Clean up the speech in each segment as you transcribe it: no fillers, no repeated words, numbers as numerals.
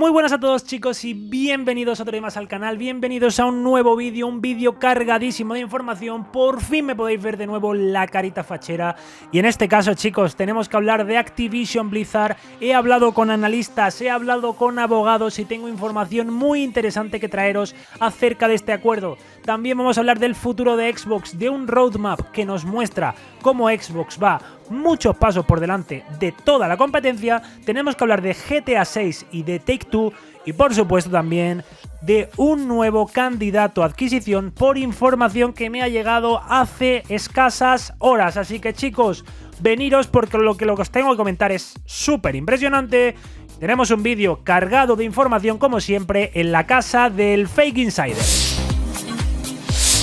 Muy buenas a todos, chicos, y bienvenidos otra vez más al canal, bienvenidos a un nuevo vídeo, un vídeo cargadísimo de información. Por fin me podéis ver de nuevo la carita fachera, y en este caso, chicos, tenemos que hablar de Activision Blizzard. He hablado con analistas, he hablado con abogados y tengo información muy interesante que traeros acerca de este acuerdo. También vamos a hablar del futuro de Xbox, de un roadmap que nos muestra cómo Xbox va muchos pasos por delante de toda la competencia. Tenemos que hablar de GTA 6 y de Take-Two, y por supuesto también de un nuevo candidato a adquisición por información que me ha llegado hace escasas horas. Así que, chicos, veniros porque lo que os tengo que comentar es súper impresionante. Tenemos un vídeo cargado de información, como siempre, en la casa del Fake Insider.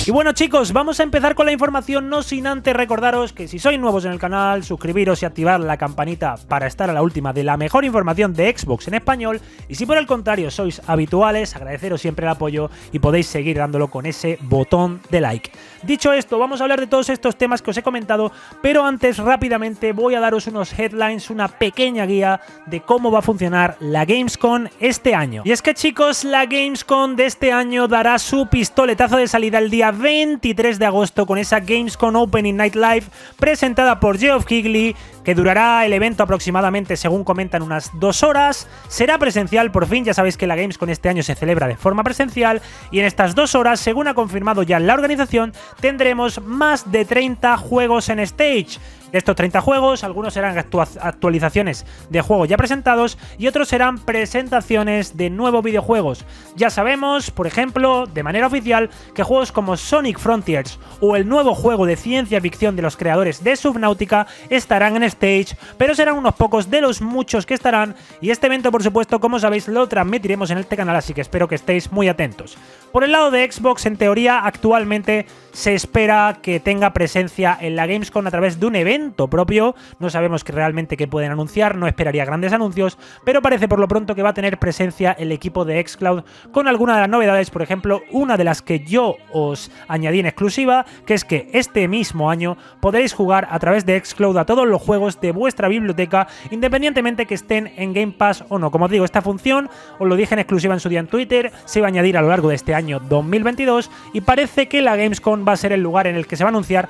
Y bueno, chicos, vamos a empezar con la información, no sin antes recordaros que si sois nuevos en el canal, suscribiros y activar la campanita para estar a la última de la mejor información de Xbox en español, y si por el contrario sois habituales, agradeceros siempre el apoyo y podéis seguir dándolo con ese botón de like. Dicho esto, vamos a hablar de todos estos temas que os he comentado, pero antes rápidamente voy a daros unos headlines, una pequeña guía de cómo va a funcionar la Gamescom este año. Y es que, chicos, la Gamescom de este año dará su pistoletazo de salida el día 23 de agosto con esa Gamescom Opening Night Live presentada por Geoff Keighley, que durará el evento aproximadamente, según comentan, unas 2 horas. Será presencial, por fin. Ya sabéis que la Gamescom este año se celebra de forma presencial, y en estas 2 horas, según ha confirmado ya la organización, tendremos más de 30 juegos en stage. De estos 30 juegos, algunos serán actualizaciones de juegos ya presentados y otros serán presentaciones de nuevos videojuegos. Ya sabemos, por ejemplo, de manera oficial, que juegos como Sonic Frontiers o el nuevo juego de ciencia ficción de los creadores de Subnautica estarán en stage, pero serán unos pocos de los muchos que estarán, y este evento, por supuesto, como sabéis, lo transmitiremos en este canal, así que espero que estéis muy atentos. Por el lado de Xbox, en teoría, actualmente se espera que tenga presencia en la Gamescom a través de un evento propio. No sabemos realmente qué pueden anunciar, no esperaría grandes anuncios, pero parece por lo pronto que va a tener presencia el equipo de xCloud con algunas de las novedades. Por ejemplo, una de las que yo os añadí en exclusiva, que es que este mismo año podréis jugar a través de xCloud a todos los juegos de vuestra biblioteca, independientemente que estén en Game Pass o no. Como os digo, esta función, os lo dije en exclusiva en su día en Twitter, se va a añadir a lo largo de este año 2022, y parece que la Gamescom va a ser el lugar en el que se va a anunciar.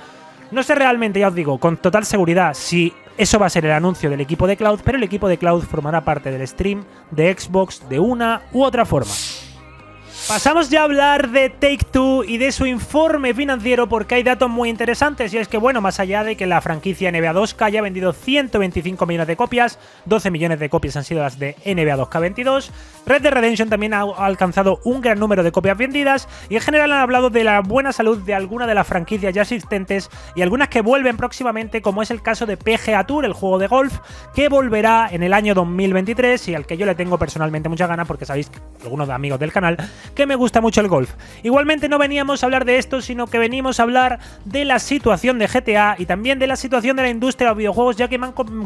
No sé realmente, ya os digo, con total seguridad si eso va a ser el anuncio del equipo de Cloud, pero el equipo de Cloud formará parte del stream de Xbox de una u otra forma. Pasamos ya a hablar de Take-Two y de su informe financiero, porque hay datos muy interesantes, y es que, bueno, más allá de que la franquicia NBA 2K haya vendido 125 millones de copias, 12 millones de copias han sido las de NBA 2K22, Red Dead Redemption también ha alcanzado un gran número de copias vendidas, y en general han hablado de la buena salud de algunas de las franquicias ya existentes y algunas que vuelven próximamente, como es el caso de PGA Tour, el juego de golf, que volverá en el año 2023 y al que yo le tengo personalmente muchas ganas, porque sabéis, algunos de amigos del canal, que me gusta mucho el golf. Igualmente no veníamos a hablar de esto, sino que venimos a hablar de la situación de GTA y también de la situación de la industria de los videojuegos, ya que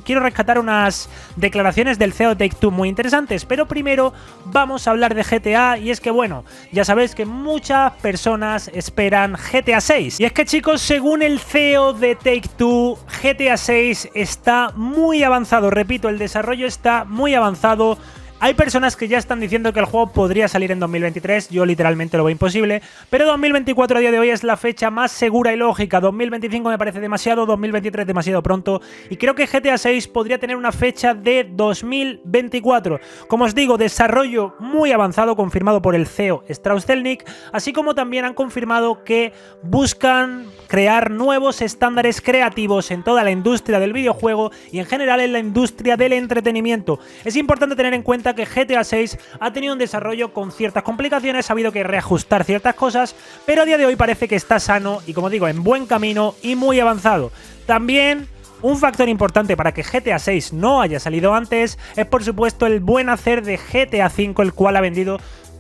quiero rescatar unas declaraciones del CEO de Take-Two muy interesantes. Pero primero vamos a hablar de GTA, y es que, bueno, ya sabéis que muchas personas esperan GTA 6. Y es que, chicos, según el CEO de Take-Two, GTA 6 está muy avanzado. Repito, el desarrollo está muy avanzado. Hay personas que ya están diciendo que el juego podría salir en 2023, yo literalmente lo veo imposible, pero 2024 a día de hoy es la fecha más segura y lógica. 2025 me parece demasiado, 2023 demasiado pronto, y creo que GTA 6 podría tener una fecha de 2024. Como os digo, desarrollo muy avanzado, confirmado por el CEO Strauss Zelnick, así como también han confirmado que buscan crear nuevos estándares creativos en toda la industria del videojuego y en general en la industria del entretenimiento. Es importante tener en cuenta que GTA 6 ha tenido un desarrollo con ciertas complicaciones, ha habido que reajustar ciertas cosas, pero a día de hoy parece que está sano y, como digo, en buen camino y muy avanzado. También un factor importante para que GTA 6 no haya salido antes es, por supuesto, el buen hacer de GTA 5, el cual ha vendido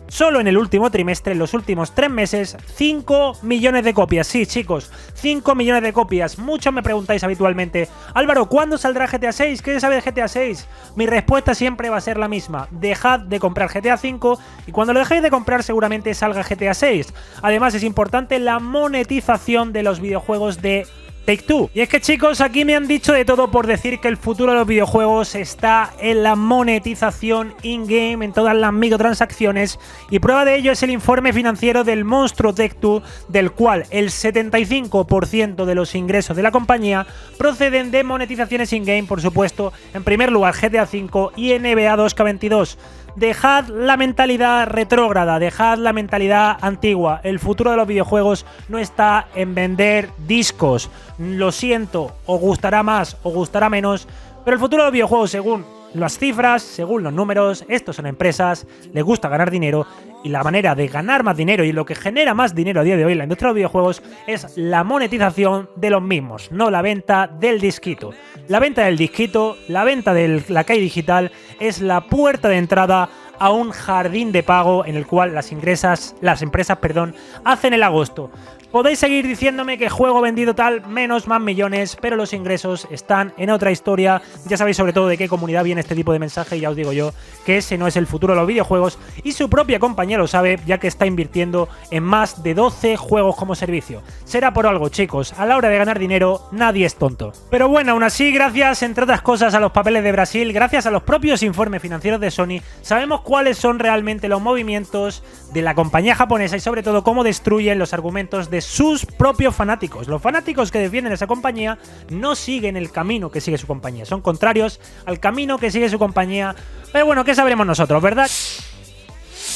solo en el último trimestre, en los últimos 3 meses, 5 millones de copias. Sí, chicos, 5 millones de copias. Muchos me preguntáis habitualmente: Álvaro, ¿cuándo saldrá GTA 6? ¿Qué se sabe de GTA 6? Mi respuesta siempre va a ser la misma: dejad de comprar GTA 5 y cuando lo dejéis de comprar seguramente salga GTA 6. Además, es importante la monetización de los videojuegos de Take-Two. Y es que, chicos, aquí me han dicho de todo por decir que el futuro de los videojuegos está en la monetización in-game, en todas las microtransacciones, y prueba de ello es el informe financiero del monstruo Take-Two, del cual el 75% de los ingresos de la compañía proceden de monetizaciones in-game, por supuesto, en primer lugar GTA V y NBA 2K22. Dejad la mentalidad retrógrada, dejad la mentalidad antigua. El futuro de los videojuegos no está en vender discos. Lo siento, os gustará más, os gustará menos, pero el futuro de los videojuegos, según las cifras, según los números, estos son empresas, les gusta ganar dinero, y la manera de ganar más dinero y lo que genera más dinero a día de hoy en la industria de los videojuegos es la monetización de los mismos, no la venta del disquito. La venta del disquito, la venta de la calle digital es la puerta de entrada a un jardín de pago en el cual las empresas, hacen el agosto. Podéis seguir diciéndome que juego vendido tal, menos, más millones, pero los ingresos están en otra historia. Ya sabéis sobre todo de qué comunidad viene este tipo de mensaje y ya os digo yo que ese no es el futuro de los videojuegos y su propia compañía lo sabe, ya que está invirtiendo en más de 12 juegos como servicio. Será por algo, chicos, a la hora de ganar dinero nadie es tonto. Pero bueno, aún así, gracias entre otras cosas a los papeles de Brasil, gracias a los propios informes financieros de Sony, sabemos cuáles son realmente los movimientos de la compañía japonesa y sobre todo cómo destruyen los argumentos de sus propios fanáticos. Los fanáticos que defienden esa compañía no siguen el camino que sigue su compañía, son contrarios al camino que sigue su compañía. Pero bueno, ¿qué sabremos nosotros, verdad?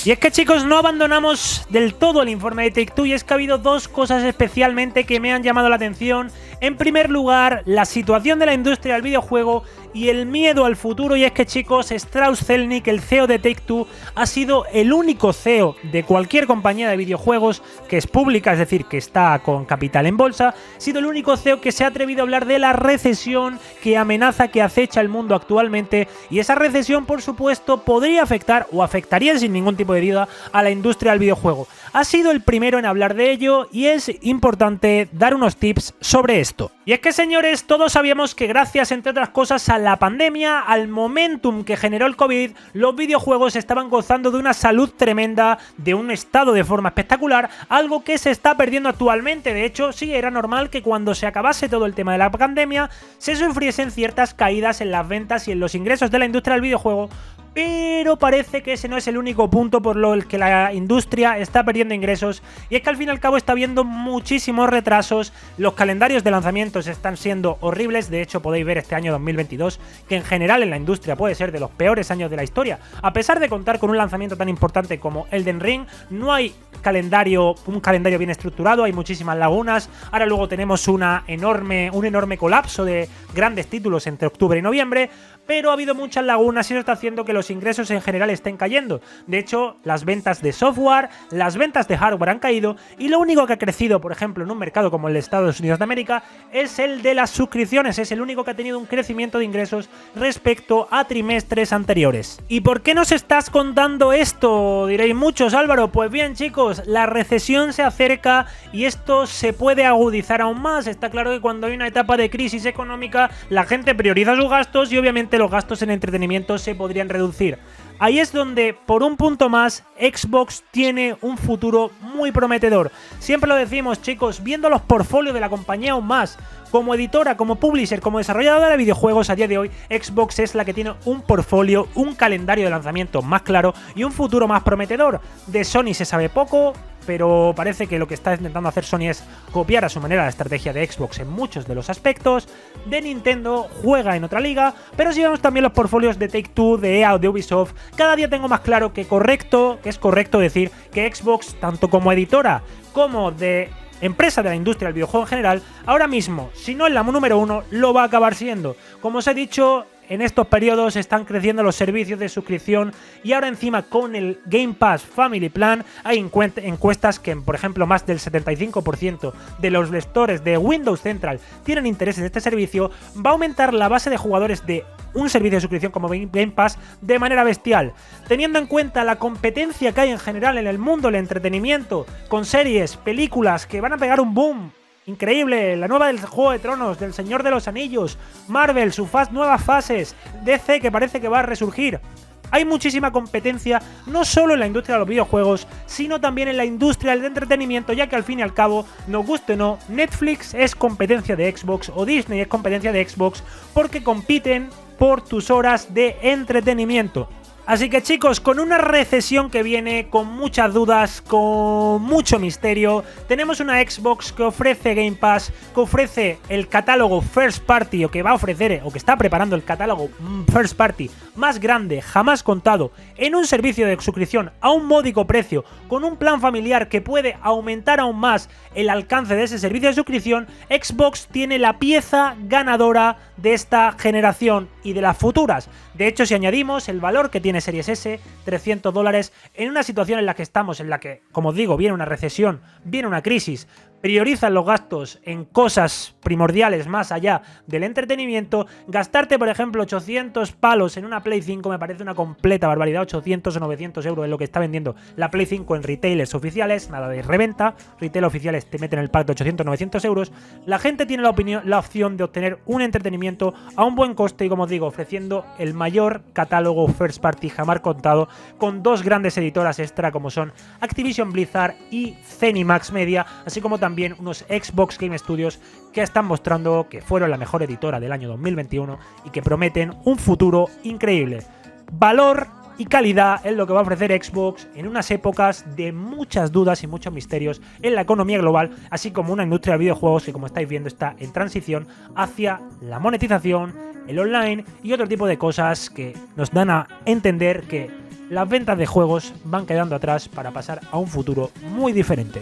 Y es que, chicos, no abandonamos del todo el informe de Take-Two y es que ha habido dos cosas especialmente que me han llamado la atención. En primer lugar, la situación de la industria del videojuego y el miedo al futuro, y es que, chicos, Strauss Zelnick, el CEO de Take-Two, ha sido el único CEO de cualquier compañía de videojuegos que es pública, es decir, que está con capital en bolsa, ha sido el único CEO que se ha atrevido a hablar de la recesión que amenaza, que acecha el mundo actualmente, y esa recesión, por supuesto, podría afectar o afectaría sin ningún tipo de duda a la industria del videojuego. Ha sido el primero en hablar de ello y es importante dar unos tips sobre esto. Y es que, señores, todos sabíamos que gracias, entre otras cosas, a la pandemia, al momentum que generó el COVID, los videojuegos estaban gozando de una salud tremenda, de un estado de forma espectacular, algo que se está perdiendo actualmente. De hecho, sí, era normal que cuando se acabase todo el tema de la pandemia, se sufriesen ciertas caídas en las ventas y en los ingresos de la industria del videojuego, pero parece que ese no es el único punto por lo que la industria está perdiendo ingresos, y es que al fin y al cabo está habiendo muchísimos retrasos, los calendarios de lanzamientos están siendo horribles. De hecho, podéis ver este año 2022 que en general en la industria puede ser de los peores años de la historia. A pesar de contar con un lanzamiento tan importante como Elden Ring, no hay un calendario bien estructurado, hay muchísimas lagunas. Ahora luego tenemos un enorme colapso de grandes títulos entre octubre y noviembre, pero ha habido muchas lagunas y eso está haciendo que los ingresos en general estén cayendo. De hecho, las ventas de software, las ventas de hardware han caído y lo único que ha crecido, por ejemplo, en un mercado como el de Estados Unidos de América, es el de las suscripciones. Es el único que ha tenido un crecimiento de ingresos respecto a trimestres anteriores. ¿Y por qué nos estás contando esto? Diréis muchos, Álvaro. Pues bien, chicos, la recesión se acerca y esto se puede agudizar aún más. Está claro que cuando hay una etapa de crisis económica, la gente prioriza sus gastos y obviamente los gastos en entretenimiento se podrían reducir. Ahí es donde, por un punto más, Xbox tiene un futuro muy prometedor. Siempre lo decimos, chicos, viendo los portfolios de la compañía aún más, como editora, como publisher, como desarrolladora de videojuegos, a día de hoy, Xbox es la que tiene un portfolio, un calendario de lanzamiento más claro y un futuro más prometedor. De Sony se sabe poco, pero parece que lo que está intentando hacer Sony es copiar a su manera la estrategia de Xbox en muchos de los aspectos. De Nintendo juega en otra liga, pero si vemos también los portfolios de Take-Two, de EA o de Ubisoft, cada día tengo más claro que es correcto decir que Xbox, tanto como editora como de empresa de la industria del videojuego en general, ahora mismo, si no es la número uno, lo va a acabar siendo. Como os he dicho, en estos periodos están creciendo los servicios de suscripción y ahora encima con el Game Pass Family Plan hay encuestas que, por ejemplo, más del 75% de los lectores de Windows Central tienen interés en este servicio. Va a aumentar la base de jugadores de un servicio de suscripción como Game Pass de manera bestial. Teniendo en cuenta la competencia que hay en general en el mundo del entretenimiento, con series, películas que van a pegar un boom increíble, la nueva del Juego de Tronos, del Señor de los Anillos, Marvel, sus nuevas fases, DC que parece que va a resurgir. Hay muchísima competencia, no solo en la industria de los videojuegos, sino también en la industria del entretenimiento, ya que al fin y al cabo, nos guste o no, Netflix es competencia de Xbox o Disney es competencia de Xbox porque compiten por tus horas de entretenimiento. Así que chicos, con una recesión que viene, con muchas dudas, con mucho misterio, tenemos una Xbox que ofrece Game Pass, que ofrece el catálogo First Party, o que va a ofrecer, o que está preparando el catálogo First Party más grande jamás contado, en un servicio de suscripción a un módico precio, con un plan familiar que puede aumentar aún más el alcance de ese servicio de suscripción. Xbox tiene la pieza ganadora de esta generación y de las futuras. De hecho, si añadimos el valor que tiene Series S, $300, en una situación en la que estamos, en la que, como os digo, viene una recesión, viene una crisis, priorizan los gastos en cosas primordiales más allá del entretenimiento, gastarte, por ejemplo, 800 palos en una Play 5 me parece una completa barbaridad. 800 o 900 euros es lo que está vendiendo la Play 5 en retailers oficiales, nada de reventa. Retail oficiales te meten el pack de 800 o 900 euros. La gente tiene la opción de obtener un entretenimiento a un buen coste y, como os digo, ofreciendo el mayor catálogo First Party jamás contado, con dos grandes editoras extra como son Activision Blizzard y Zenimax Media, así como también unos Xbox Game Studios que están mostrando que fueron la mejor editora del año 2021 y que prometen un futuro increíble. Valor y calidad es lo que va a ofrecer Xbox en unas épocas de muchas dudas y muchos misterios en la economía global, así como una industria de videojuegos que, como estáis viendo, está en transición hacia la monetización, el online y otro tipo de cosas que nos dan a entender que las ventas de juegos van quedando atrás para pasar a un futuro muy diferente.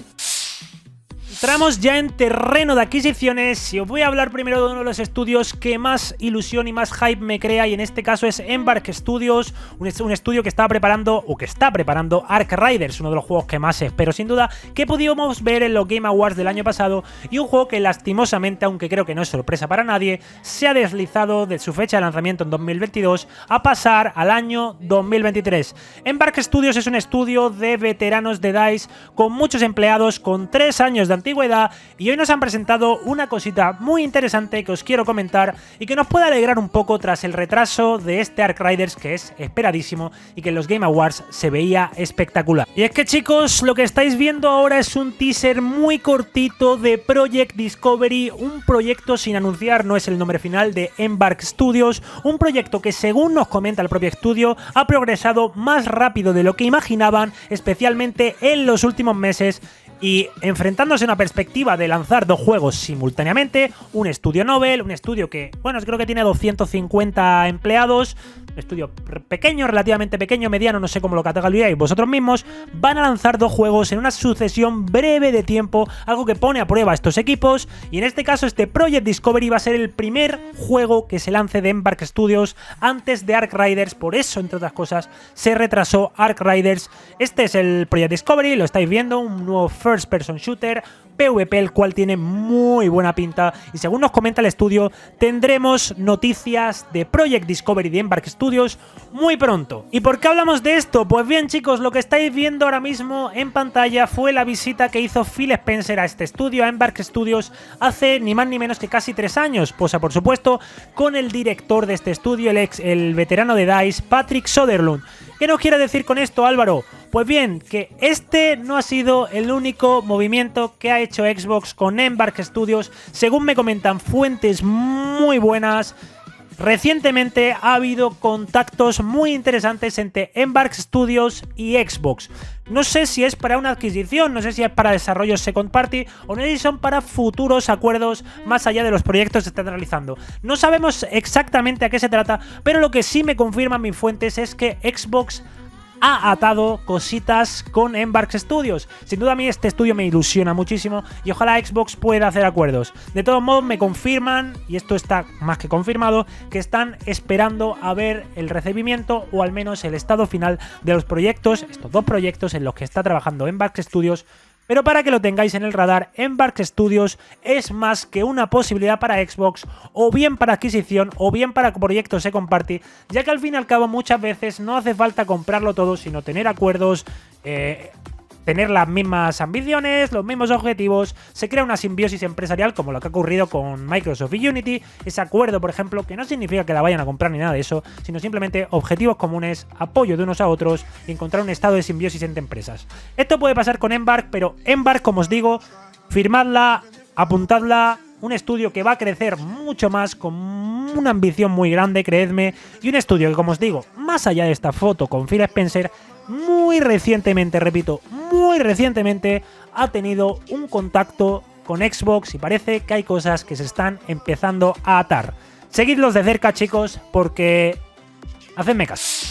Entramos ya en terreno de adquisiciones y os voy a hablar primero de uno de los estudios que más ilusión y más hype me crea, y en este caso es Embark Studios, un estudio que estaba preparando o que está preparando Ark Riders, uno de los juegos que más espero sin duda, que pudimos ver en los Game Awards del año pasado, y un juego que lastimosamente, aunque creo que no es sorpresa para nadie, se ha deslizado de su fecha de lanzamiento en 2022 a pasar al año 2023. Embark Studios es un estudio de veteranos de DICE con muchos empleados, con 3 años de antigüedad, y hoy nos han presentado una cosita muy interesante que os quiero comentar y que nos puede alegrar un poco tras el retraso de este Ark Riders, que es esperadísimo y que en los Game Awards se veía espectacular. Y es que chicos, lo que estáis viendo ahora es un teaser muy cortito de Project Discovery, un proyecto sin anunciar, no es el nombre final, de Embark Studios, un proyecto que, según nos comenta el propio estudio, ha progresado más rápido de lo que imaginaban, especialmente en los últimos meses, y enfrentándose a una perspectiva de lanzar 2 juegos simultáneamente, un estudio novel, un estudio que, bueno, creo que tiene 250 empleados, un estudio pequeño, relativamente pequeño, mediano, no sé cómo lo catalogaríais vosotros mismos, van a lanzar 2 juegos en una sucesión breve de tiempo, algo que pone a prueba a estos equipos, y en este caso este Project Discovery va a ser el primer juego que se lance de Embark Studios antes de Ark Riders, por eso, entre otras cosas, se retrasó Ark Riders. Este es el Project Discovery, lo estáis viendo, un nuevo First Person Shooter, PvP, el cual tiene muy buena pinta, y según nos comenta el estudio, tendremos noticias de Project Discovery de Embark Studios muy pronto. ¿Y por qué hablamos de esto? Pues bien chicos, lo que estáis viendo ahora mismo en pantalla fue la visita que hizo Phil Spencer a este estudio, a Embark Studios, hace ni más ni menos que casi 3 años, pues por supuesto con el director de este estudio, el veterano de DICE, Patrick Soderlund. ¿Qué nos quiere decir con esto, Álvaro? Pues bien, que este no ha sido el único movimiento que ha hecho Xbox con Embark Studios. Según me comentan fuentes muy buenas, recientemente ha habido contactos muy interesantes entre Embark Studios y Xbox. No sé si es para una adquisición, no sé si es para desarrollos second party o no sé si son para futuros acuerdos más allá de los proyectos que se están realizando. No sabemos exactamente a qué se trata, pero lo que sí me confirman mis fuentes es que Xbox ha atado cositas con Embark Studios. Sin duda a mí este estudio me ilusiona muchísimo y ojalá Xbox pueda hacer acuerdos. De todos modos me confirman, y esto está más que confirmado, que están esperando a ver el recibimiento o al menos el estado final de los proyectos, estos 2 proyectos en los que está trabajando Embark Studios. Pero para que lo tengáis en el radar, Embark Studios es más que una posibilidad para Xbox, o bien para adquisición, o bien para proyectos second party, ya que al fin y al cabo muchas veces no hace falta comprarlo todo, sino tener acuerdos tener las mismas ambiciones, los mismos objetivos, se crea una simbiosis empresarial como lo que ha ocurrido con Microsoft y Unity, ese acuerdo, por ejemplo, que no significa que la vayan a comprar ni nada de eso, sino simplemente objetivos comunes, apoyo de unos a otros y encontrar un estado de simbiosis entre empresas. Esto puede pasar con Embark, pero Embark, como os digo, firmadla, apuntadla, un estudio que va a crecer mucho más, con una ambición muy grande, creedme, y un estudio que, como os digo, más allá de esta foto con Phil Spencer, muy recientemente, repito, muy recientemente ha tenido un contacto con Xbox y parece que hay cosas que se están empezando a atar. Seguidlos de cerca, chicos, porque hacedme caso.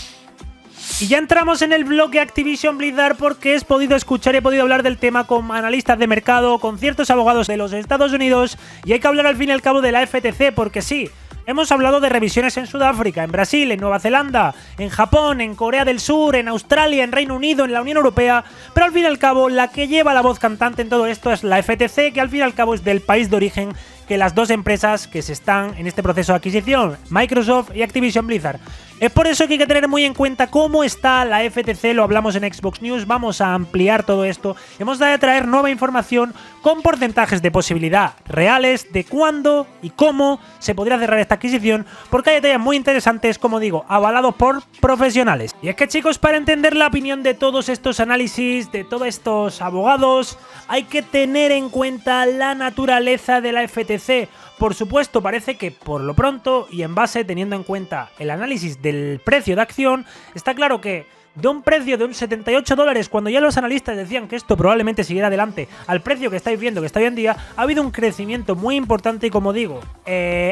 Y ya entramos en el bloque Activision Blizzard porque he podido hablar del tema con analistas de mercado, con ciertos abogados de los Estados Unidos, y hay que hablar al fin y al cabo de la FTC porque sí, hemos hablado de revisiones en Sudáfrica, en Brasil, en Nueva Zelanda, en Japón, en Corea del Sur, en Australia, en Reino Unido, en la Unión Europea, pero al fin y al cabo la que lleva la voz cantante en todo esto es la FTC, que al fin y al cabo es del país de origen que las dos empresas que se están en este proceso de adquisición, Microsoft y Activision Blizzard. Es por eso que hay que tener muy en cuenta cómo está la FTC, lo hablamos en Xbox News, vamos a ampliar todo esto, hemos de traer nueva información con porcentajes de posibilidad reales de cuándo y cómo se podría cerrar esta adquisición, porque hay detalles muy interesantes, como digo, avalados por profesionales. Y es que, chicos, para entender la opinión de todos estos análisis, de todos estos abogados, hay que tener en cuenta la naturaleza de la FTC. Por supuesto, parece que por lo pronto y en base teniendo en cuenta el análisis del precio de acción, está claro que de un precio de un $78, cuando ya los analistas decían que esto probablemente siguiera adelante, al precio que estáis viendo que está hoy en día, ha habido un crecimiento muy importante y, como digo,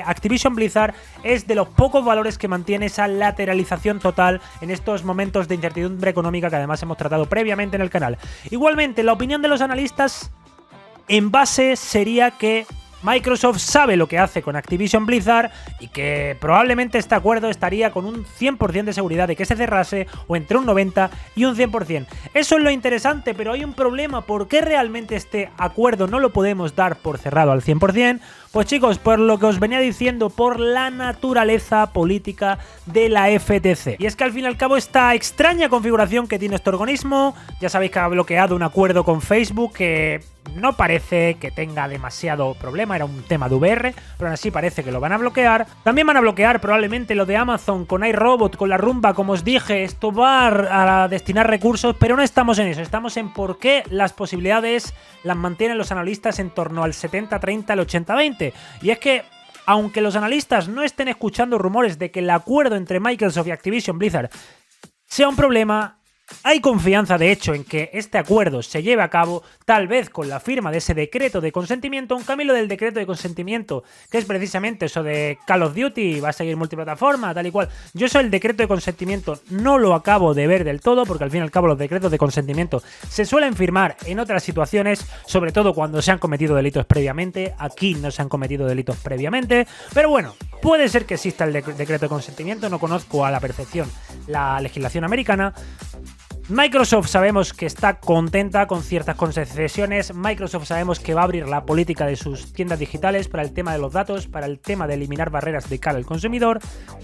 Activision Blizzard es de los pocos valores que mantiene esa lateralización total en estos momentos de incertidumbre económica que además hemos tratado previamente en el canal. Igualmente, la opinión de los analistas en base sería que Microsoft sabe lo que hace con Activision Blizzard y que probablemente este acuerdo estaría con un 100% de seguridad de que se cerrase, o entre un 90 y un 100%. Eso es lo interesante, pero hay un problema. ¿Por qué realmente este acuerdo no lo podemos dar por cerrado al 100%? Pues, chicos, por lo que os venía diciendo, por la naturaleza política de la FTC. Y es que al fin y al cabo esta extraña configuración que tiene este organismo, ya sabéis que ha bloqueado un acuerdo con Facebook que no parece que tenga demasiado problema, era un tema de VR, pero aún así parece que lo van a bloquear. También van a bloquear probablemente lo de Amazon con iRobot, con la Rumba, como os dije. Esto va a destinar recursos, pero no estamos en eso, estamos en por qué las posibilidades las mantienen los analistas en torno al 70-30, al 80-20. Y es que, aunque los analistas no estén escuchando rumores de que el acuerdo entre Microsoft y Activision Blizzard sea un problema, hay confianza, de hecho, en que este acuerdo se lleve a cabo, tal vez con la firma de ese decreto de consentimiento, un cambio del decreto de consentimiento, que es precisamente eso de Call of Duty, va a seguir multiplataforma, tal y cual. Yo eso, el decreto de consentimiento, no lo acabo de ver del todo, porque al fin y al cabo los decretos de consentimiento se suelen firmar en otras situaciones, sobre todo cuando se han cometido delitos previamente. Aquí no se han cometido delitos previamente, pero bueno, puede ser que exista el decreto de consentimiento, no conozco a la perfección la legislación americana. Microsoft sabemos que está contenta con ciertas concesiones. Microsoft sabemos que va a abrir la política de sus tiendas digitales para el tema de los datos, para el tema de eliminar barreras de cara al consumidor.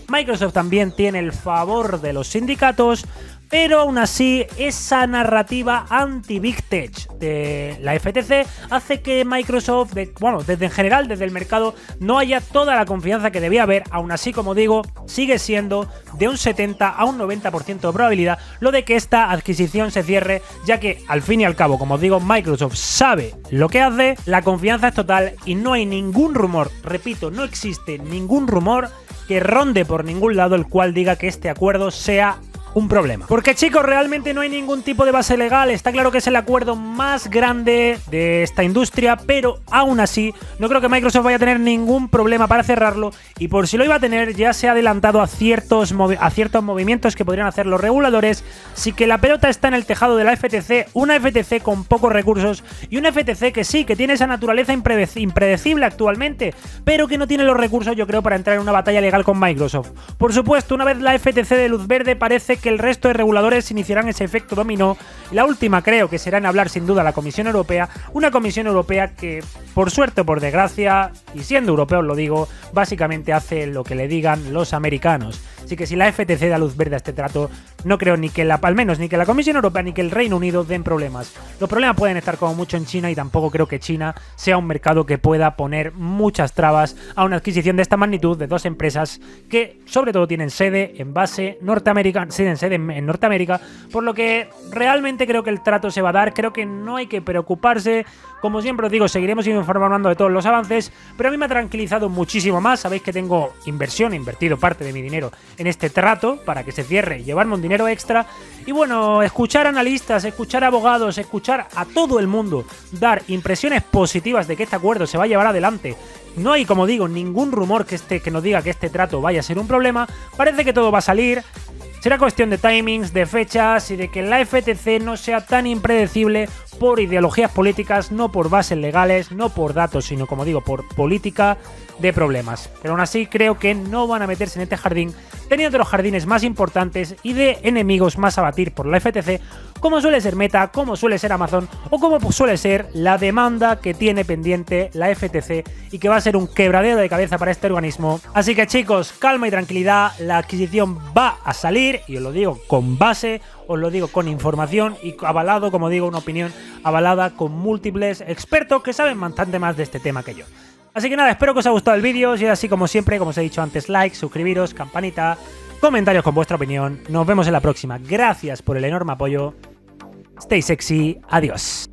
Microsoft también tiene el favor de los sindicatos, pero aún así esa narrativa anti-Big Tech de la FTC hace que Microsoft, desde en general, desde el mercado, no haya toda la confianza que debía haber. Aún así, como digo, sigue siendo de un 70 a un 90% de probabilidad lo de que esta adquisición se cierre, ya que al fin y al cabo, como os digo, Microsoft sabe lo que hace, la confianza es total y no hay ningún rumor, repito, no existe ningún rumor que ronde por ningún lado el cual diga que este acuerdo sea un problema. Porque, chicos, realmente no hay ningún tipo de base legal. Está claro que es el acuerdo más grande de esta industria, pero aún así no creo que Microsoft vaya a tener ningún problema para cerrarlo, y por si lo iba a tener ya se ha adelantado a ciertos movimientos que podrían hacer los reguladores. Así que la pelota está en el tejado de la FTC, una FTC con pocos recursos y una FTC que sí, que tiene esa naturaleza impredecible actualmente, pero que no tiene los recursos, yo creo, para entrar en una batalla legal con Microsoft. Por supuesto, una vez la FTC de luz verde, parece que el resto de reguladores iniciarán ese efecto dominó. La última creo que será en hablar sin duda la Comisión Europea, una Comisión Europea que por suerte o por desgracia, y siendo europeo os lo digo, básicamente hace lo que le digan los americanos. Así que si la FTC da luz verde a este trato, no creo ni que al menos ni que la Comisión Europea ni que el Reino Unido den problemas. Los problemas pueden estar como mucho en China y tampoco creo que China sea un mercado que pueda poner muchas trabas a una adquisición de esta magnitud de dos empresas que sobre todo tienen sede en Norteamérica, por lo que realmente creo que el trato se va a dar. Creo que no hay que preocuparse. Como siempre os digo, seguiremos informando de todos los avances, pero a mí me ha tranquilizado muchísimo más. Sabéis que tengo invertido parte de mi dinero en este trato para que se cierre y llevarme un dinero extra. Y bueno, escuchar analistas, escuchar abogados, escuchar a todo el mundo dar impresiones positivas de que este acuerdo se va a llevar adelante. No hay, como digo, ningún rumor que nos diga que este trato vaya a ser un problema. Parece que todo va a salir. Será cuestión de timings, de fechas y de que la FTC no sea tan impredecible por ideologías políticas, no por bases legales, no por datos, sino, como digo, por política de problemas. Pero aún así creo que no van a meterse en este jardín, teniendo de los jardines más importantes y de enemigos más a batir por la FTC, como suele ser Meta, como suele ser Amazon o como suele ser la demanda que tiene pendiente la FTC y que va a ser un quebradero de cabeza para este organismo. Así que chicos, calma y tranquilidad, la adquisición va a salir y os lo digo con base, os lo digo con información y avalado, como digo, una opinión avalada con múltiples expertos que saben bastante más de este tema que yo. Así que nada, espero que os haya gustado el vídeo, si es así como siempre, como os he dicho antes, like, suscribiros, campanita, comentarios con vuestra opinión. Nos vemos en la próxima. Gracias por el enorme apoyo. Stay sexy. Adiós.